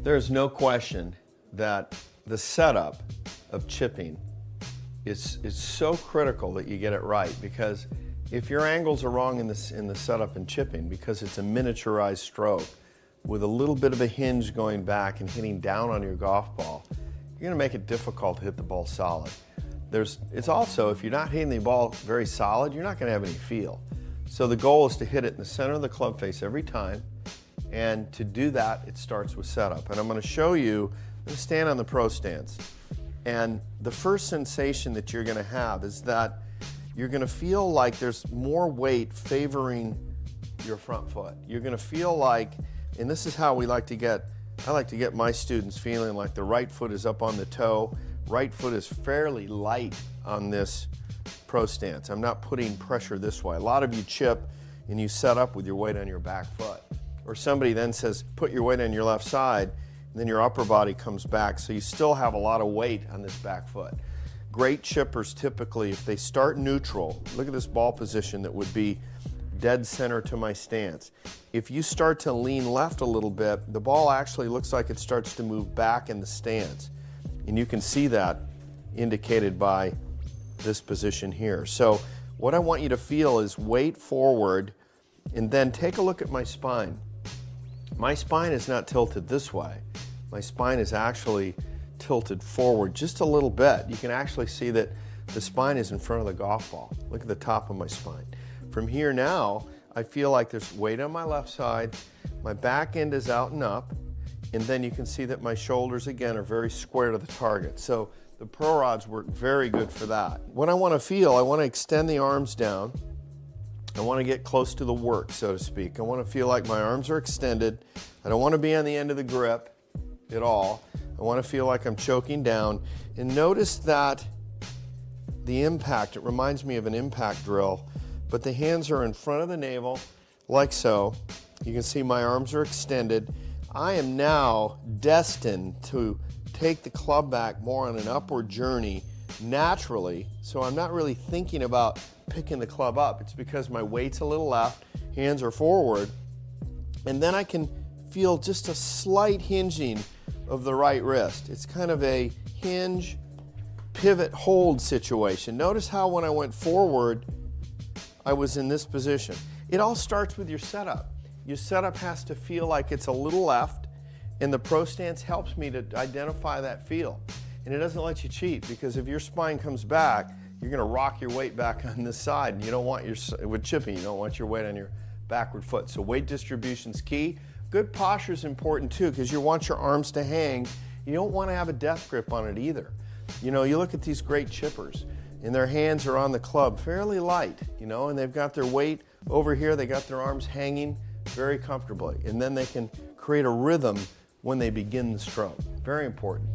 There's no question that the setup of chipping is so critical that you get it right, because if your angles are wrong in the setup and chipping, because it's a miniaturized stroke with a little bit of a hinge going back and hitting down on your golf ball, you're going to make it difficult to hit the ball solid. It's also, if you're not hitting the ball very solid, you're not going to have any feel. So the goal is to hit it in the center of the club face every time, and to do that, it starts with setup. And I'm going to show you, I'm going to stand on the pro stance. And the first sensation that you're going to have is that you're going to feel like there's more weight favoring your front foot. You're going to feel like, and this is how I like to get my students feeling like the right foot is up on the toe, right foot is fairly light on this pro stance. I'm not putting pressure this way. A lot of you chip and you set up with your weight on your back foot. Or somebody then says, put your weight on your left side, and then your upper body comes back, so you still have a lot of weight on this back foot. Great chippers typically, if they start neutral, look at this ball position that would be dead center to my stance. If you start to lean left a little bit, the ball actually looks like it starts to move back in the stance. And you can see that indicated by this position here. So what I want you to feel is weight forward, and then take a look at my spine. My spine is not tilted this way. My spine is actually tilted forward just a little bit. You can actually see that the spine is in front of the golf ball. Look at the top of my spine. From here now, I feel like there's weight on my left side, my back end is out and up, and then you can see that my shoulders again are very square to the target. So the pro rods work very good for that. What I want to feel, I want to extend the arms down. I want to get close to the work, so to speak. I want to feel like my arms are extended. I don't want to be on the end of the grip at all. I want to feel like I'm choking down. And notice that the impact, it reminds me of an impact drill, but the hands are in front of the navel, like so. You can see my arms are extended. I am now destined to take the club back more on an upward journey naturally, so I'm not really thinking about picking the club up. It's because my weight's a little left, hands are forward, and then I can feel just a slight hinging of the right wrist. It's kind of a hinge, pivot, hold situation. Notice how when I went forward, I was in this position. It all starts with your setup. Your setup has to feel like it's a little left, and the pro stance helps me to identify that feel. And it doesn't let you cheat, because if your spine comes back, you're going to rock your weight back on this side, and you don't want with chipping, you don't want your weight on your backward foot. So weight distribution's key. Good posture is important too, because you want your arms to hang. You don't want to have a death grip on it either. You know, you look at these great chippers, and their hands are on the club fairly light, you know, and they've got their weight over here, they got their arms hanging very comfortably, and then they can create a rhythm when they begin the stroke. Very important.